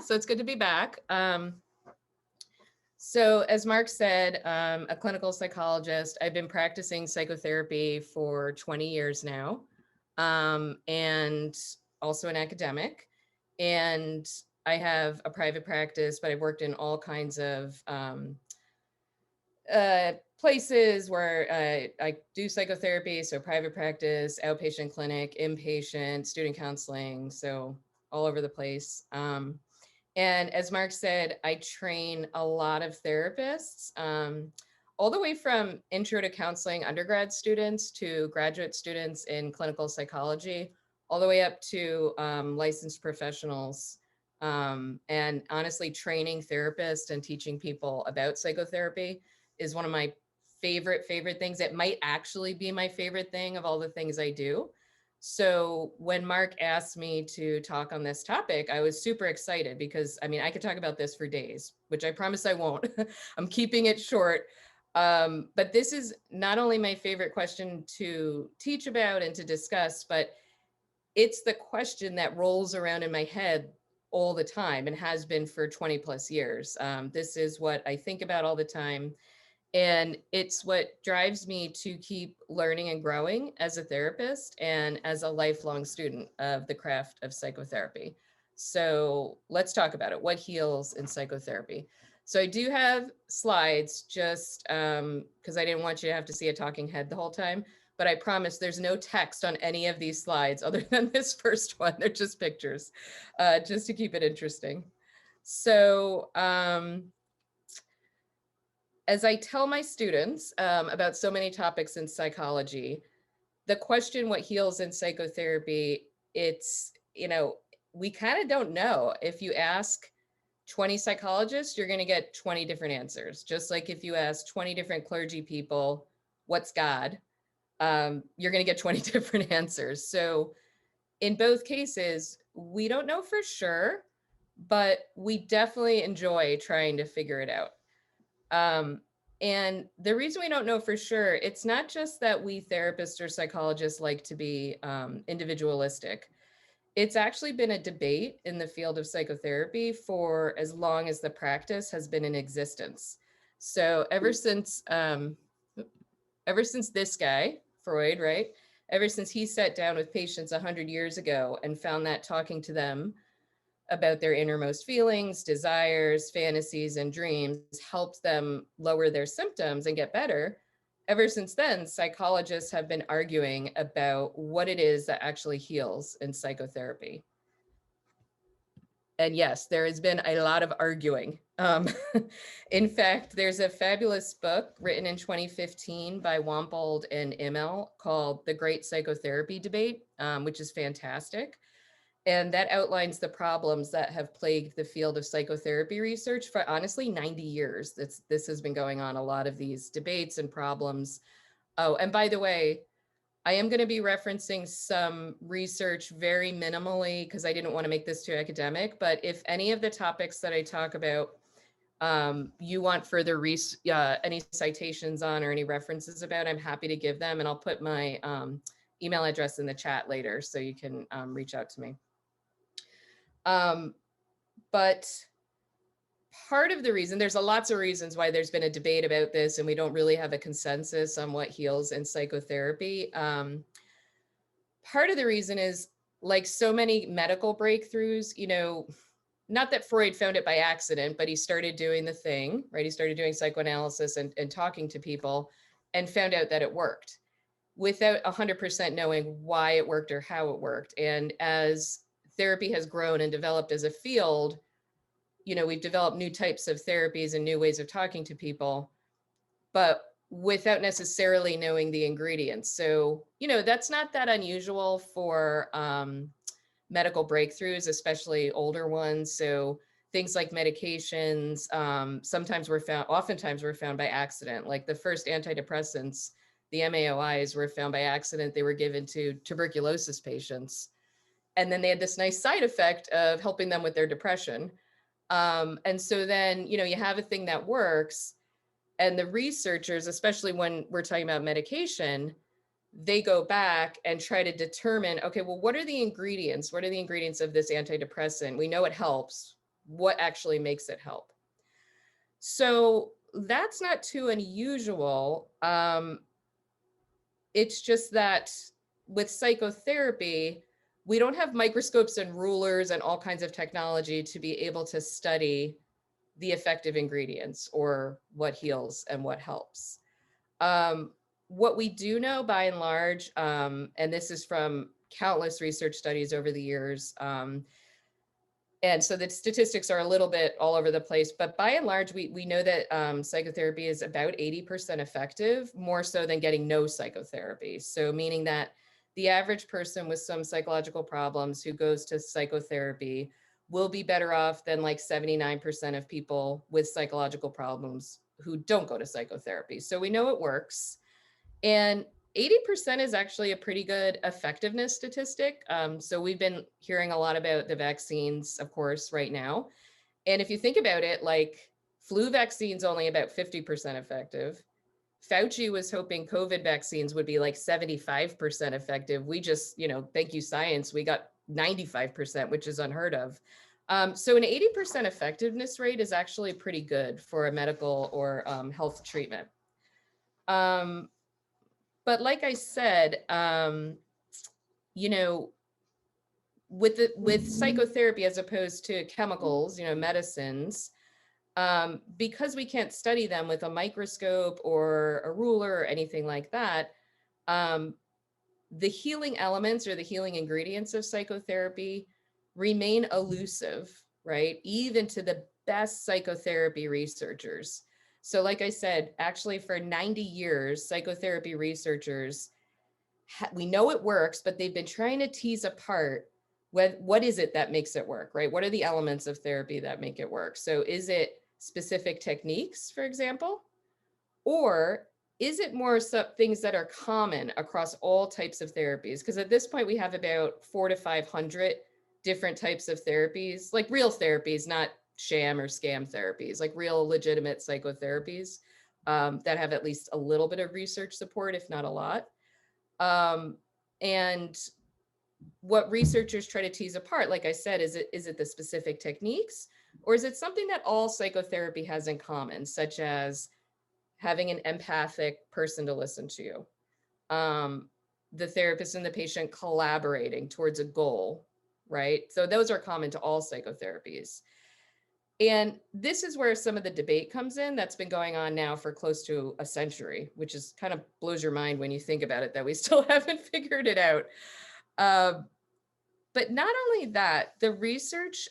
so it's good to be back. So as Mark said, a clinical psychologist. I've been practicing psychotherapy for 20 years now, and also an academic. And I have a private practice, but I've worked in all kinds of places where I do psychotherapy. So private practice, outpatient clinic, inpatient, student counseling. So all over the place. And as Mark said, I train a lot of therapists, all the way from intro to counseling undergrad students to graduate students in clinical psychology, all the way up to licensed professionals. And honestly, training therapists and teaching people about psychotherapy is one of my favorite things. It might actually be my favorite thing of all the things I do. So when Mark asked me to talk on this topic, I was super excited because, I mean, I could talk about this for days, which I promise I won't. I'm keeping it short. But this is not only my favorite question to teach about and to discuss, but it's the question that rolls around in my head all the time and has been for 20 plus years. This is what I think about all the time. And it's what drives me to keep learning and growing as a therapist and as a lifelong student of the craft of psychotherapy. So let's talk about it. What heals in psychotherapy? So I do have slides just because I didn't want you to have to see a talking head the whole time, but I promise there's no text on any of these slides other than this first one. They're just pictures, just to keep it interesting. So, as I tell my students about so many topics in psychology, the question, what heals in psychotherapy, it's, we kind of don't know. If you ask 20 psychologists, you're going to get 20 different answers. Just like if you ask 20 different clergy people, what's God? You're going to get 20 different answers. So in both cases, we don't know for sure, but we definitely enjoy trying to figure it out. And the reason we don't know for sure, it's not just that we therapists or psychologists like to be individualistic. It's actually been a debate in the field of psychotherapy for as long as the practice has been in existence. So ever since this guy, Freud, right? Ever since he sat down with patients 100 years ago and found that talking to them about their innermost feelings, desires, fantasies, and dreams helped them lower their symptoms and get better. Ever since then, psychologists have been arguing about what it is that actually heals in psychotherapy. And yes, there has been a lot of arguing. In fact, there's a fabulous book written in 2015 by Wampold and Immel called The Great Psychotherapy Debate, which is fantastic. And that outlines the problems that have plagued the field of psychotherapy research for honestly 90 years. This has been going on, a lot of these debates and problems. Oh, and by the way, I am going to be referencing some research very minimally because I didn't want to make this too academic. But if any of the topics that I talk about, you want further any citations on or any references about, I'm happy to give them. And I'll put my email address in the chat later so you can reach out to me. But part of the reason, there's lots of reasons why there's been a debate about this and we don't really have a consensus on what heals in psychotherapy. Part of the reason is, like so many medical breakthroughs, not that Freud found it by accident, but he started doing the thing, right? He started doing psychoanalysis and talking to people and found out that it worked without 100% knowing why it worked or how it worked. And as therapy has grown and developed as a field, we've developed new types of therapies and new ways of talking to people, but without necessarily knowing the ingredients. So, that's not that unusual for medical breakthroughs, especially older ones. So things like medications, oftentimes were found by accident. Like the first antidepressants, the MAOIs, were found by accident. They were given to tuberculosis patients. And then they had this nice side effect of helping them with their depression. And so then, you have a thing that works, and the researchers, especially when we're talking about medication, they go back and try to determine, okay, well, what are the ingredients? What are the ingredients of this antidepressant? We know it helps. what actually makes it help. So that's not too unusual. It's just that with psychotherapy, we don't have microscopes and rulers and all kinds of technology to be able to study the effective ingredients or what heals and what helps. What we do know by and large, and this is from countless research studies over the years, and so the statistics are a little bit all over the place, but by and large, we know that psychotherapy is about 80% effective, more so than getting no psychotherapy. So meaning that the average person with some psychological problems who goes to psychotherapy will be better off than like 79% of people with psychological problems who don't go to psychotherapy. So we know it works. And 80% is actually a pretty good effectiveness statistic. So we've been hearing a lot about the vaccines, of course, right now. And if you think about it, like flu vaccines only about 50% effective. Fauci was hoping COVID vaccines would be like 75% effective. We just, thank you, science, we got 95%, which is unheard of. So an 80% effectiveness rate is actually pretty good for a medical or health treatment. But like I said, with psychotherapy as opposed to chemicals, medicines, because we can't study them with a microscope or a ruler or anything like that, the healing elements or the healing ingredients of psychotherapy remain elusive, right? Even to the best psychotherapy researchers. So like I said, actually for 90 years, psychotherapy researchers, we know it works, but they've been trying to tease apart what is it that makes it work, right? What are the elements of therapy that make it work? So is it specific techniques, for example? Or is it more things that are common across all types of therapies? Because at this point, we have about 400 to 500 different types of therapies, like real therapies, not sham or scam therapies, like real legitimate psychotherapies that have at least a little bit of research support, if not a lot. And what researchers try to tease apart, like I said, is it the specific techniques, or is it something that all psychotherapy has in common, such as having an empathic person to listen to you, the therapist and the patient collaborating towards a goal, right? So those are common to all psychotherapies. And this is where some of the debate comes in that's been going on now for close to a century, which is kind of blows your mind when you think about it, that we still haven't figured it out. But not only that, the research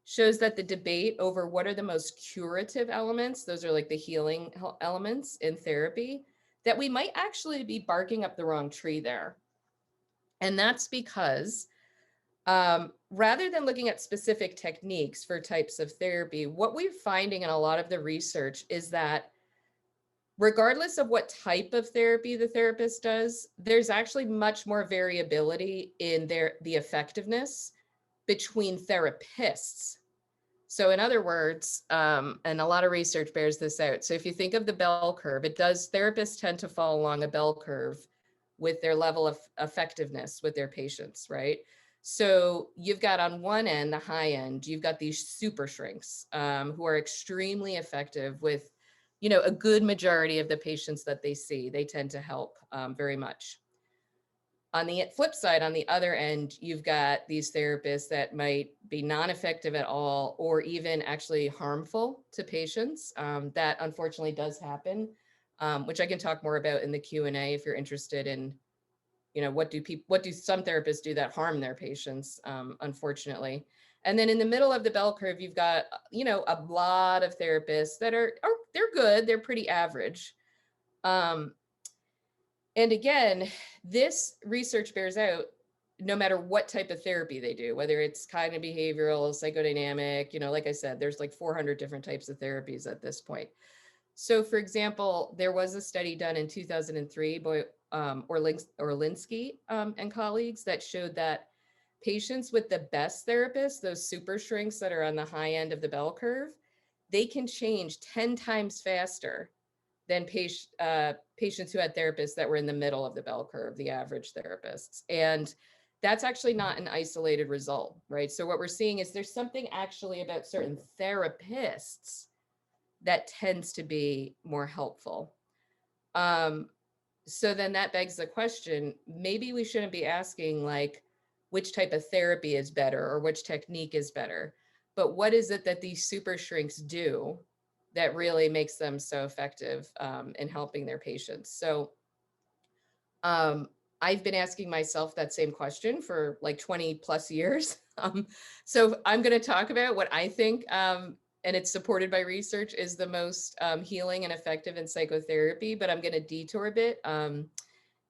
shows that the debate over what are the most curative elements, those are like the healing elements in therapy, that we might actually be barking up the wrong tree there. And that's because rather than looking at specific techniques for types of therapy, what we're finding in a lot of the research is that regardless of what type of therapy the therapist does, there's actually much more variability in the effectiveness between therapists. So in other words, and a lot of research bears this out. So if you think of the bell curve, therapists tend to fall along a bell curve with their level of effectiveness with their patients, right? So you've got on one end, the high end, you've got these super shrinks who are extremely effective with, a good majority of the patients that they see. They tend to help very much. On the flip side, on the other end, you've got these therapists that might be non-effective at all, or even actually harmful to patients. That unfortunately does happen, which I can talk more about in the Q&A if you're interested in, what do some therapists do that harm their patients, unfortunately. And then in the middle of the bell curve, you've got, a lot of therapists that they're good, they're pretty average. And again, this research bears out no matter what type of therapy they do, whether it's cognitive behavioral, psychodynamic, like I said, there's like 400 different types of therapies at this point. So for example, there was a study done in 2003 by Orlinsky and colleagues that showed that patients with the best therapists, those super shrinks that are on the high end of the bell curve, they can change 10 times faster than patients who had therapists that were in the middle of the bell curve, the average therapists. And that's actually not an isolated result, right? So what we're seeing is there's something actually about certain therapists that tends to be more helpful. So then that begs the question, maybe we shouldn't be asking like which type of therapy is better or which technique is better, but what is it that these super shrinks do that really makes them so effective in helping their patients? So um, I've been asking myself that same question for like 20 plus years. So I'm going to talk about what I think, and it's supported by research, is the most healing and effective in psychotherapy, but I'm going to detour a bit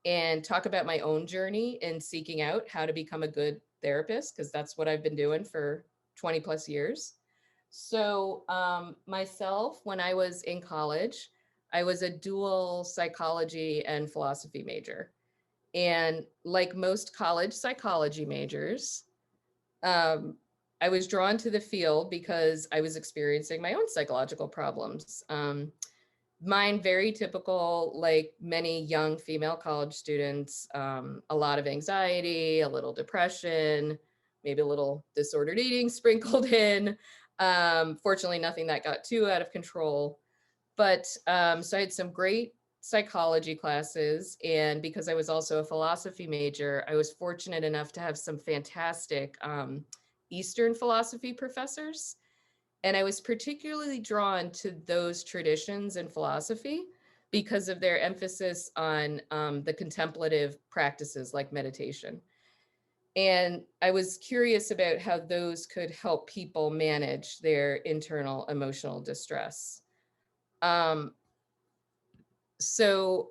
and talk about my own journey in seeking out how to become a good therapist, because that's what I've been doing for 20 plus years. So myself, when I was in college, I was a dual psychology and philosophy major. And like most college psychology majors, um, I was drawn to the field because I was experiencing my own psychological problems. Mine very typical, like many young female college students, a lot of anxiety, a little depression, maybe a little disordered eating sprinkled in. Fortunately, nothing that got too out of control. But so I had some great psychology classes. And because I was also a philosophy major, I was fortunate enough to have some fantastic Eastern philosophy professors. And I was particularly drawn to those traditions in philosophy because of their emphasis on the contemplative practices like meditation. And I was curious about how those could help people manage their internal emotional distress. Um, so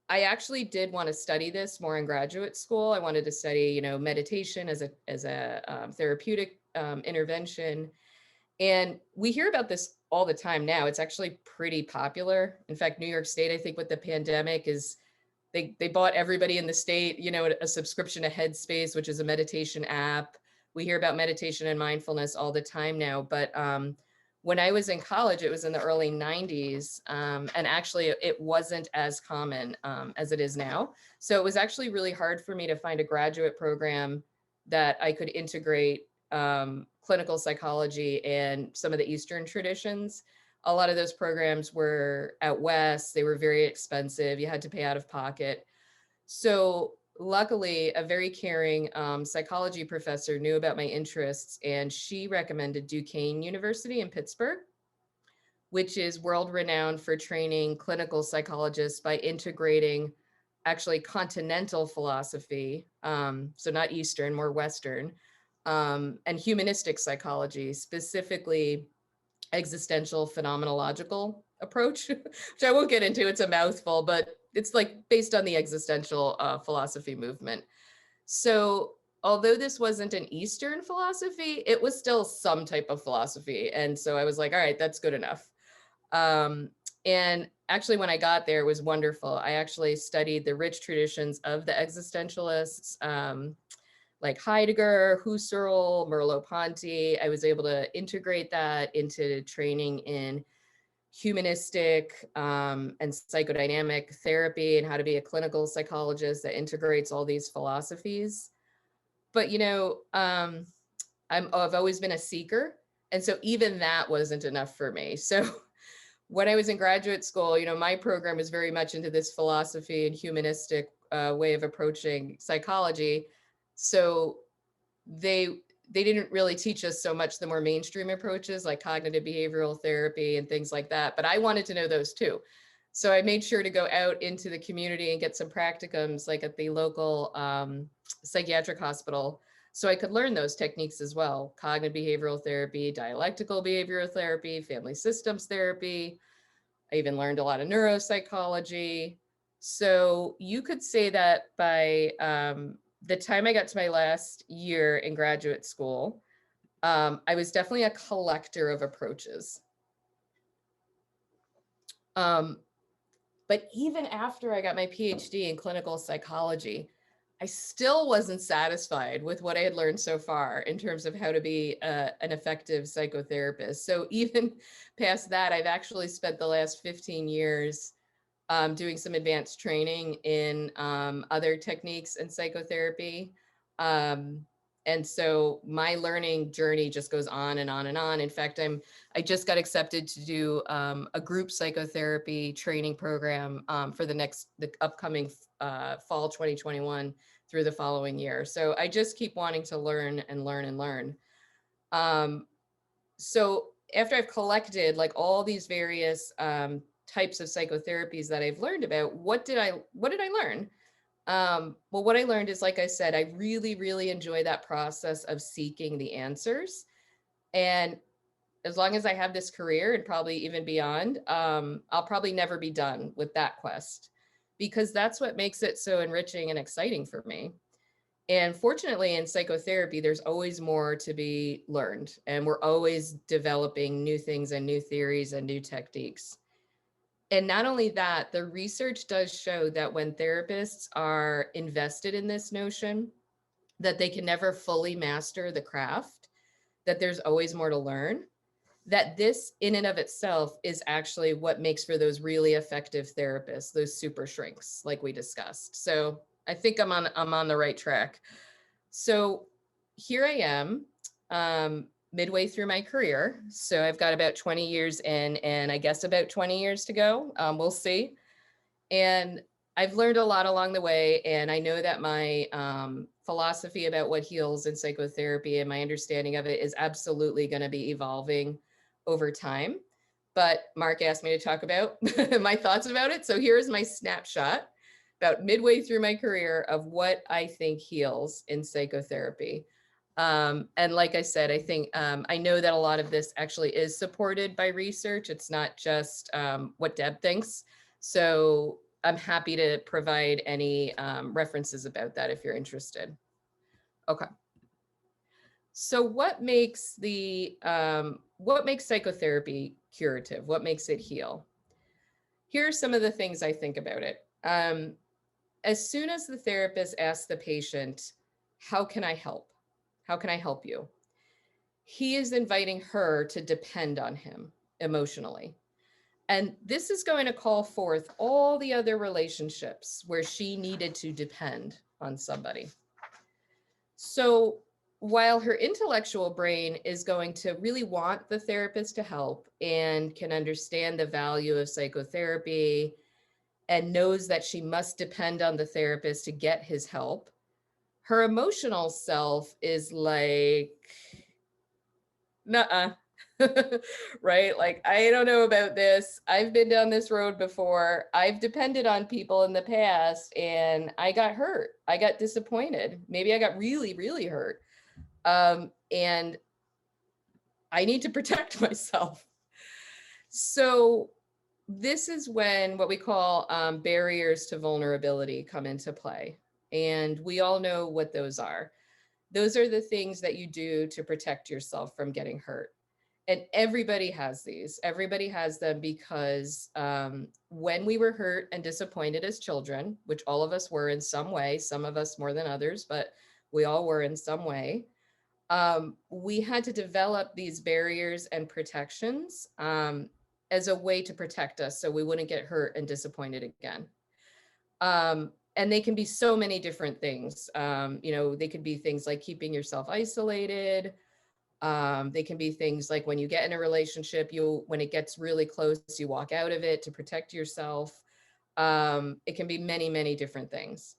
I actually did want to study this more in graduate school. I wanted to study, meditation as a therapeutic intervention. And we hear about this all the time now. It's actually pretty popular. In fact, New York State, I think with the pandemic is they bought everybody in the state, a subscription to Headspace, which is a meditation app. We hear about meditation and mindfulness all the time now. But when I was in college, it was in the early 90s. And actually, it wasn't as common as it is now. So it was actually really hard for me to find a graduate program that I could integrate clinical psychology and some of the Eastern traditions. A lot of those programs were out west. They were very expensive. You had to pay out of pocket. So luckily, a very caring psychology professor knew about my interests, and she recommended Duquesne University in Pittsburgh, which is world renowned for training clinical psychologists by integrating actually continental philosophy, so not Eastern, more Western, and humanistic psychology, specifically existential phenomenological approach, which I won't get into. It's a mouthful, but it's like based on the existential philosophy movement. So although this wasn't an Eastern philosophy, it was still some type of philosophy. And so I was like, all right, that's good enough. And actually, when I got there, it was wonderful. I actually studied the rich traditions of the existentialists, like Heidegger, Husserl, Merleau-Ponty. I was able to integrate that into training in humanistic and psychodynamic therapy and how to be a clinical psychologist that integrates all these philosophies. But, I've always been a seeker. And so even that wasn't enough for me. So when I was in graduate school, my program was very much into this philosophy and humanistic way of approaching psychology. So they didn't really teach us so much the more mainstream approaches like cognitive behavioral therapy and things like that. But I wanted to know those too. So I made sure to go out into the community and get some practicums like at the local psychiatric hospital so I could learn those techniques as well. Cognitive behavioral therapy, dialectical behavioral therapy, family systems therapy. I even learned a lot of neuropsychology. So you could say that by the time I got to my last year in graduate school, I was definitely a collector of approaches. But even after I got my PhD in clinical psychology, I still wasn't satisfied with what I had learned so far in terms of how to be an effective psychotherapist. So even past that, I've actually spent the last 15 years doing some advanced training in other techniques in psychotherapy. And so my learning journey just goes on and on and on. In fact, I just got accepted to do a group psychotherapy training program for the upcoming fall 2021 through the following year. So I just keep wanting to learn and learn and learn. So after I've collected like all these various types of psychotherapies that I've learned about, what did I learn? Well, what I learned is, like I said, I really, really enjoy that process of seeking the answers. And as long as I have this career and probably even beyond, I'll probably never be done with that quest, because that's what makes it so enriching and exciting for me. And fortunately, in psychotherapy, there's always more to be learned, and we're always developing new things and new theories and new techniques. And not only that, the research does show that when therapists are invested in this notion that they can never fully master the craft, that there's always more to learn, that this in and of itself is actually what makes for those really effective therapists, those super shrinks like we discussed. So I think I'm on the right track. So here I am, midway through my career. So I've got about 20 years in, and I guess about 20 years to go. We'll see. And I've learned a lot along the way. And I know that my philosophy about what heals in psychotherapy and my understanding of it is absolutely going to be evolving over time. But Mark asked me to talk about my thoughts about it. So here's my snapshot about midway through my career of what I think heals in psychotherapy. And like I said, I think I know that a lot of this actually is supported by research. It's not just what Deb thinks. So I'm happy to provide any references about that if you're interested. Okay. So what makes psychotherapy curative? What makes it heal? Here are some of the things I think about it. As soon as the therapist asks the patient, how can I help? How can I help you? He is inviting her to depend on him emotionally. And this is going to call forth all the other relationships where she needed to depend on somebody. So while her intellectual brain is going to really want the therapist to help and can understand the value of psychotherapy and knows that she must depend on the therapist to get his help, her emotional self is like, nuh-uh. Right? Like, I don't know about this. I've been down this road before. I've depended on people in the past and I got hurt. I got disappointed. Maybe I got really, really hurt. And I need to protect myself. So this is when what we call barriers to vulnerability come into play. And we all know what those are. Those are the things that you do to protect yourself from getting hurt. And everybody has these. Everybody has them because when we were hurt and disappointed as children, which all of us were in some way, some of us more than others, but we all were in some way, we had to develop these barriers and protections as a way to protect us so we wouldn't get hurt and disappointed again. And they can be so many different things. They could be things like keeping yourself isolated. They can be things like when you get in a relationship, when it gets really close, you walk out of it to protect yourself. It can be many, many different things.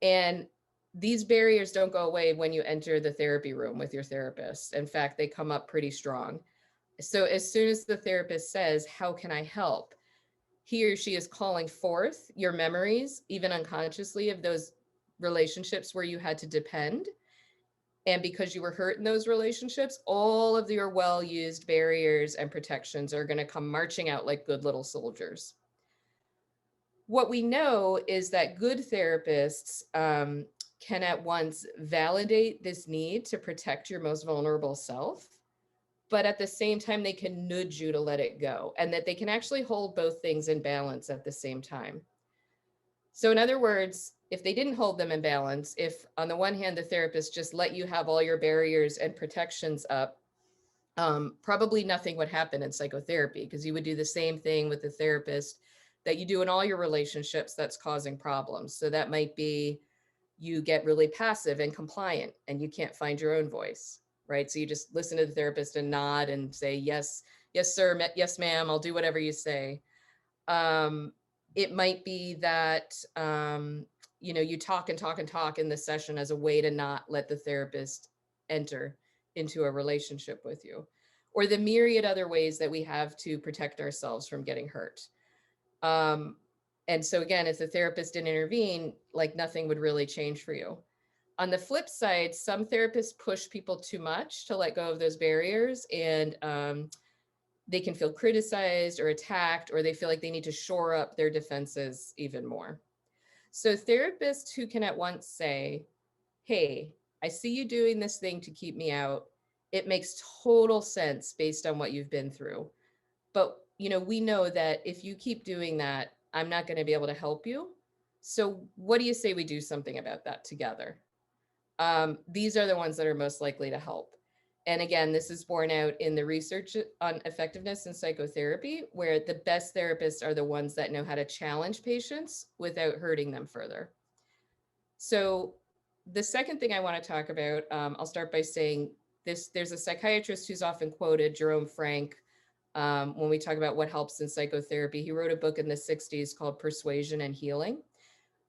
And these barriers don't go away when you enter the therapy room with your therapist. In fact, they come up pretty strong. So as soon as the therapist says, how can I help? He or she is calling forth your memories, even unconsciously, of those relationships where you had to depend. And because you were hurt in those relationships, all of your well-used barriers and protections are going to come marching out like good little soldiers. What we know is that good therapists can at once validate this need to protect your most vulnerable self, but at the same time, they can nudge you to let it go, and that they can actually hold both things in balance at the same time. So in other words, if they didn't hold them in balance, if on the one hand, the therapist just let you have all your barriers and protections up, probably nothing would happen in psychotherapy, because you would do the same thing with the therapist that you do in all your relationships that's causing problems. So that might be you get really passive and compliant and you can't find your own voice, right? So you just listen to the therapist and nod and say, yes, yes, sir, yes, ma'am, I'll do whatever you say. It might be that, you talk and talk and talk in the session as a way to not let the therapist enter into a relationship with you, or the myriad other ways that we have to protect ourselves from getting hurt. And so again, if the therapist didn't intervene, like nothing would really change for you. On the flip side, some therapists push people too much to let go of those barriers, and they can feel criticized or attacked, or they feel like they need to shore up their defenses even more. So therapists who can at once say, hey, I see you doing this thing to keep me out. It makes total sense based on what you've been through. But, we know that if you keep doing that, I'm not going to be able to help you. So what do you say we do something about that together? These are the ones that are most likely to help. And again, this is borne out in the research on effectiveness in psychotherapy, where the best therapists are the ones that know how to challenge patients without hurting them further. So the second thing I want to talk about, I'll start by saying this, there's a psychiatrist who's often quoted, Jerome Frank, when we talk about what helps in psychotherapy. He wrote a book in the 60s called Persuasion and Healing,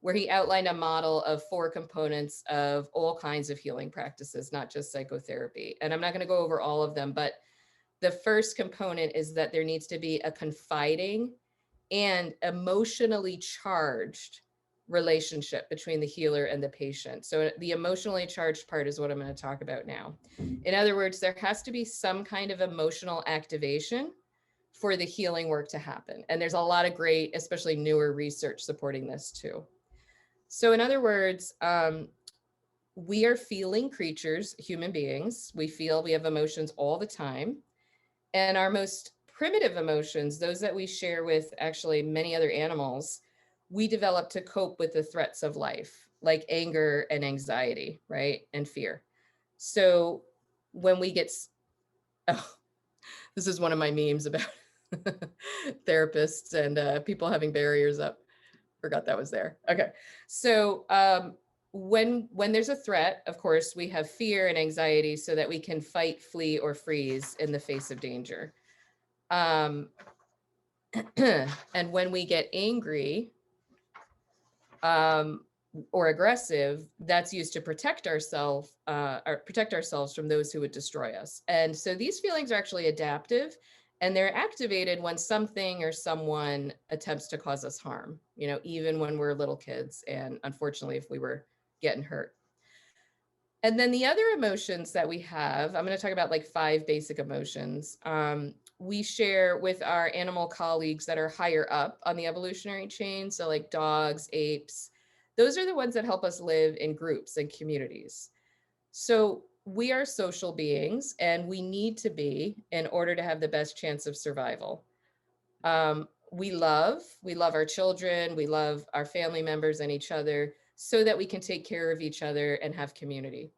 where he outlined a model of 4 components of all kinds of healing practices, not just psychotherapy. And I'm not going to go over all of them, but the first component is that there needs to be a confiding and emotionally charged relationship between the healer and the patient. So the emotionally charged part is what I'm going to talk about now. In other words, there has to be some kind of emotional activation for the healing work to happen. And there's a lot of great, especially newer research supporting this too. So in other words, we are feeling creatures, human beings. We have emotions all the time. And our most primitive emotions, those that we share with actually many other animals, we develop to cope with the threats of life, like anger and anxiety, right? And fear. So when we get, this is one of my memes about therapists and people having barriers up. Forgot that was there. Okay. So when there's a threat, of course, we have fear and anxiety so that we can fight, flee, or freeze in the face of danger. And when we get angry or aggressive, that's used to protect ourselves from those who would destroy us. And so these feelings are actually adaptive, and they're activated when something or someone attempts to cause us harm, even when we're little kids, and unfortunately, if we were getting hurt. And then the other emotions that we have, I'm going to talk about like 5 basic emotions. We share with our animal colleagues that are higher up on the evolutionary chain. So like dogs, apes, those are the ones that help us live in groups and communities. So we are social beings, and we need to be in order to have the best chance of survival. We love our children, we love our family members and each other so that we can take care of each other and have community.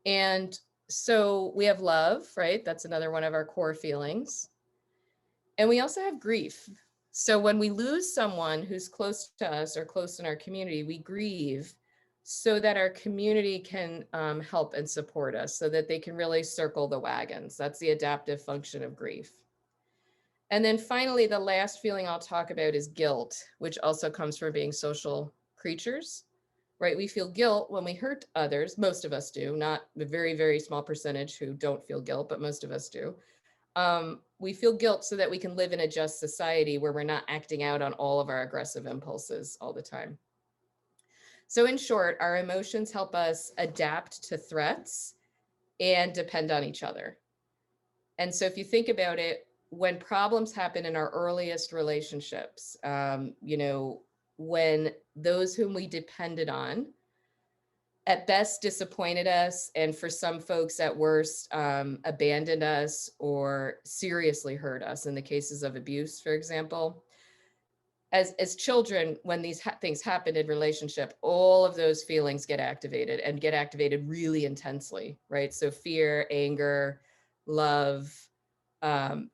And so we have love, right? That's another one of our core feelings. And we also have grief. So when we lose someone who's close to us or close in our community, we grieve so that our community can help and support us, so that they can really circle the wagons. That's the adaptive function of grief. And then finally, the last feeling I'll talk about is guilt, which also comes from being social creatures, right? We feel guilt when we hurt others. Most of us do, not a very, very small percentage who don't feel guilt, but most of us do. We feel guilt so that we can live in a just society where we're not acting out on all of our aggressive impulses all the time. So in short, our emotions help us adapt to threats and depend on each other. And so if you think about it, when problems happen in our earliest relationships, when those whom we depended on at best disappointed us, and for some folks at worst abandoned us or seriously hurt us in the cases of abuse, for example. As children, when these things happen in relationship, all of those feelings get activated really intensely, right? So fear, anger, love,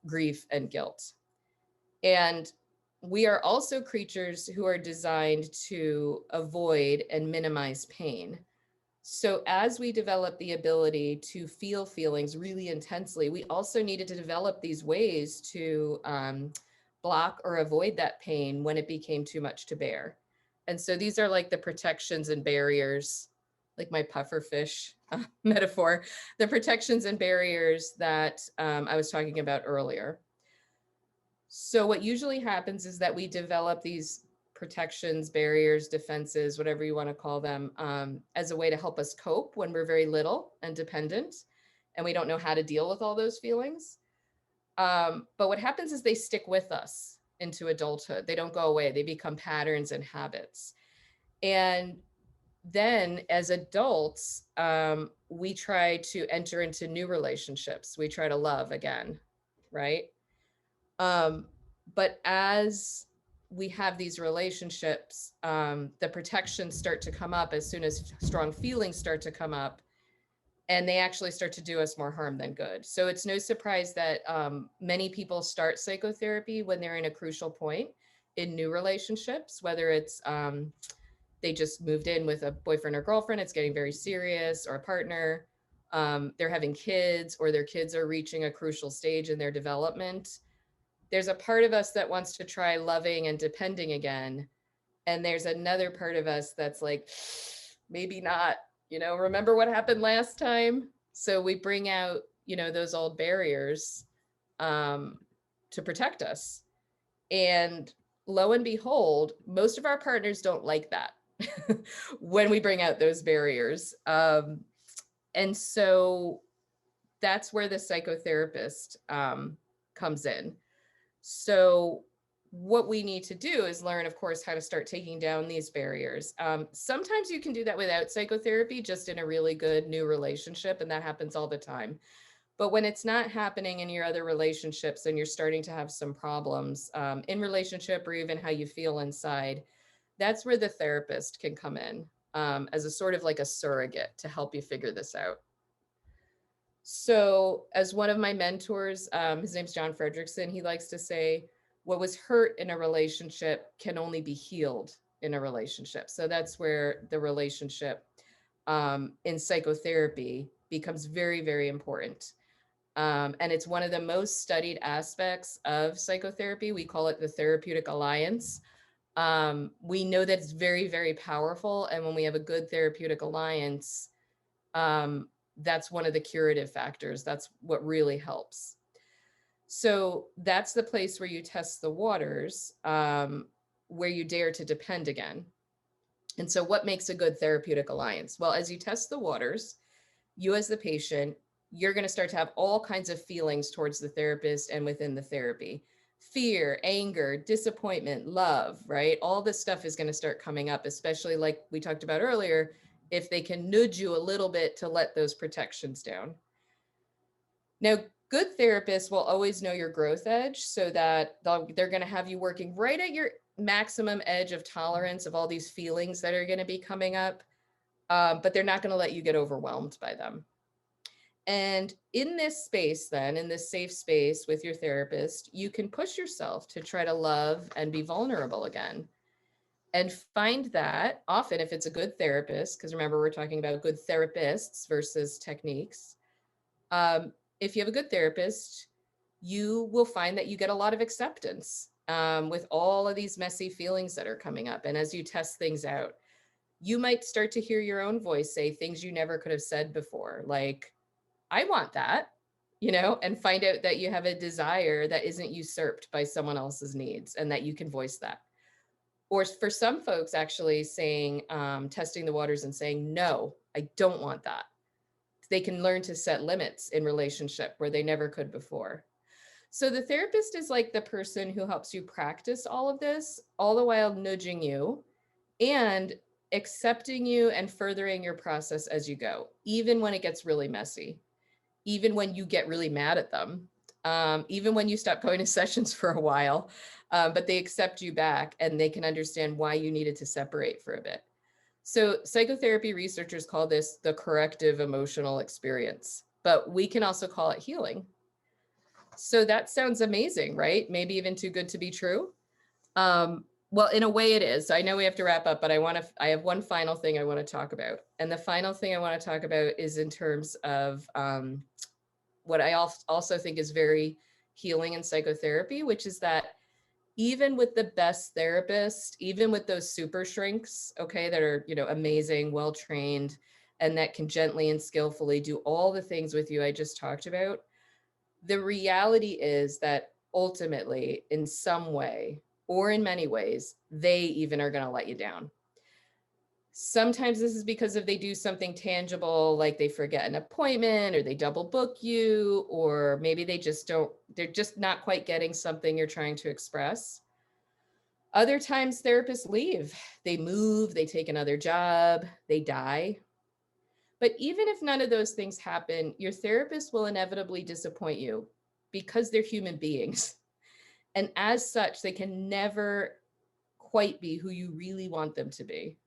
grief, and guilt. And we are also creatures who are designed to avoid and minimize pain. So as we develop the ability to feel feelings really intensely, we also needed to develop these ways to block or avoid that pain when it became too much to bear. And so these are like the protections and barriers, like my puffer fish metaphor, the protections and barriers that I was talking about earlier. So what usually happens is that we develop these protections, barriers, defenses, whatever you want to call them, as a way to help us cope when we're very little and dependent, and we don't know how to deal with all those feelings. But what happens is they stick with us into adulthood. They don't go away. They become patterns and habits. And then as adults, we try to enter into new relationships. We try to love again, right? But as we have these relationships, the protections start to come up as soon as strong feelings start to come up, and they actually start to do us more harm than good. So it's no surprise that many people start psychotherapy when they're in a crucial point in new relationships, whether it's they just moved in with a boyfriend or girlfriend, it's getting very serious, or a partner, they're having kids, or their kids are reaching a crucial stage in their development. There's a part of us that wants to try loving and depending again. And there's another part of us that's like, maybe not, remember what happened last time? So we bring out, those old barriers to protect us. And lo and behold, most of our partners don't like that when we bring out those barriers. And so that's where the psychotherapist comes in. So what we need to do is learn, of course, how to start taking down these barriers. Sometimes you can do that without psychotherapy, just in a really good new relationship, and that happens all the time. But when it's not happening in your other relationships and you're starting to have some problems in relationship, or even how you feel inside, that's where the therapist can come in as a sort of like a surrogate to help you figure this out. So as one of my mentors, his name's John Fredrickson, he likes to say, what was hurt in a relationship can only be healed in a relationship. So that's where the relationship in psychotherapy becomes very, very important. And it's one of the most studied aspects of psychotherapy. We call it the therapeutic alliance. We know that it's very, very powerful. And when we have a good therapeutic alliance, that's one of the curative factors. That's what really helps. So that's the place where you test the waters, where you dare to depend again. And so what makes a good therapeutic alliance? Well, as you test the waters, you as the patient, you're going to start to have all kinds of feelings towards the therapist and within the therapy. Fear, anger, disappointment, love, right? All this stuff is going to start coming up, especially like we talked about earlier, if they can nudge you a little bit to let those protections down. Now, good therapists will always know your growth edge, so that they're going to have you working right at your maximum edge of tolerance of all these feelings that are going to be coming up, but they're not going to let you get overwhelmed by them. And in this space, then, in this safe space with your therapist, you can push yourself to try to love and be vulnerable again. And find that often, if it's a good therapist, because remember, we're talking about good therapists versus techniques. If you have a good therapist, you will find that you get a lot of acceptance with all of these messy feelings that are coming up. And as you test things out, you might start to hear your own voice say things you never could have said before, like, I want that, and find out that you have a desire that isn't usurped by someone else's needs, and that you can voice that. Or for some folks, actually saying, testing the waters and saying, no, I don't want that. They can learn to set limits in relationship where they never could before. So the therapist is like the person who helps you practice all of this, all the while nudging you and accepting you and furthering your process as you go, even when it gets really messy, even when you get really mad at them, even when you stop going to sessions for a while, but they accept you back and they can understand why you needed to separate for a bit. So psychotherapy researchers call this the corrective emotional experience, but we can also call it healing. So that sounds amazing, right? Maybe even too good to be true. Well, in a way it is. I know we have to wrap up, but I have one final thing I want to talk about. And the final thing I want to talk about is in terms of what I also think is very healing in psychotherapy, which is that even with the best therapist, even with those super shrinks, okay, that are, amazing, well trained, and that can gently and skillfully do all the things with you I just talked about, the reality is that ultimately, in some way, or in many ways, they even are going to let you down. Sometimes this is because if they do something tangible, like they forget an appointment or they double book you, or maybe they're just not quite getting something you're trying to express. Other times therapists leave, they move, they take another job, they die. But even if none of those things happen, your therapist will inevitably disappoint you because they're human beings. And as such, they can never quite be who you really want them to be.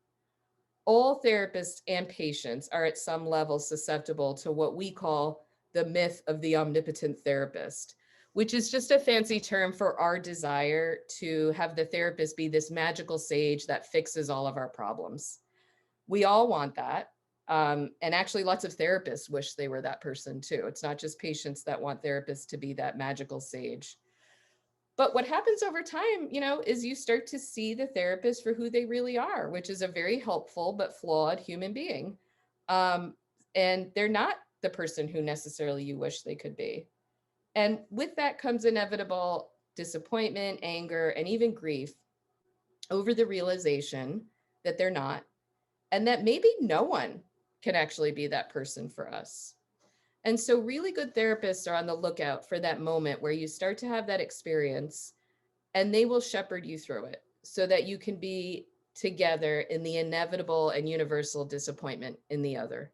All therapists and patients are at some level susceptible to what we call the myth of the omnipotent therapist, which is just a fancy term for our desire to have the therapist be this magical sage that fixes all of our problems. We all want that. And actually, lots of therapists wish they were that person too. It's not just patients that want therapists to be that magical sage. But what happens over time, is you start to see the therapist for who they really are, which is a very helpful but flawed human being. Um, and they're not the person who necessarily you wish they could be. And with that comes inevitable disappointment, anger, and even grief over the realization that they're not, and that maybe no one can actually be that person for us. And so, really good therapists are on the lookout for that moment where you start to have that experience, and they will shepherd you through it so that you can be together in the inevitable and universal disappointment in the other.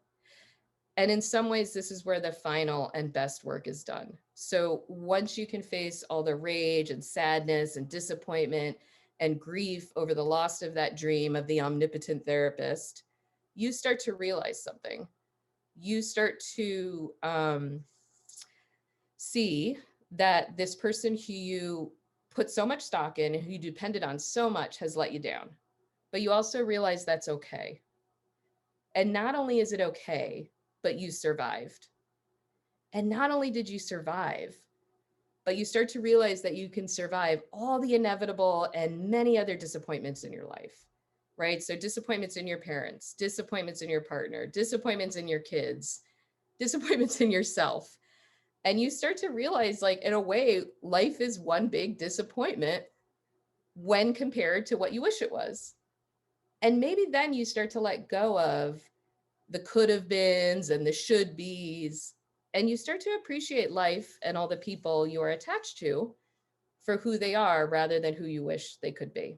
And in some ways, this is where the final and best work is done. So once you can face all the rage and sadness and disappointment and grief over the loss of that dream of the omnipotent therapist, you start to realize something. You start to see that this person who you put so much stock in and who you depended on so much has let you down. But you also realize that's okay. And not only is it okay, but you survived. And not only did you survive, but you start to realize that you can survive all the inevitable and many other disappointments in your life, right? So disappointments in your parents, disappointments in your partner, disappointments in your kids, disappointments in yourself. And you start to realize, like, in a way, life is one big disappointment when compared to what you wish it was. And maybe then you start to let go of the could have beens and the should be's, and you start to appreciate life and all the people you are attached to for who they are rather than who you wish they could be.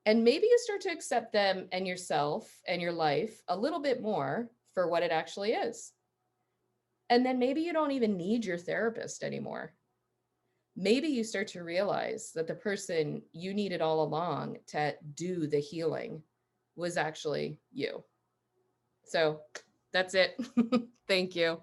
And maybe you start to accept them and yourself and your life a little bit more for what it actually is. And then maybe you don't even need your therapist anymore. Maybe you start to realize that the person you needed all along to do the healing was actually you. So that's it. Thank you.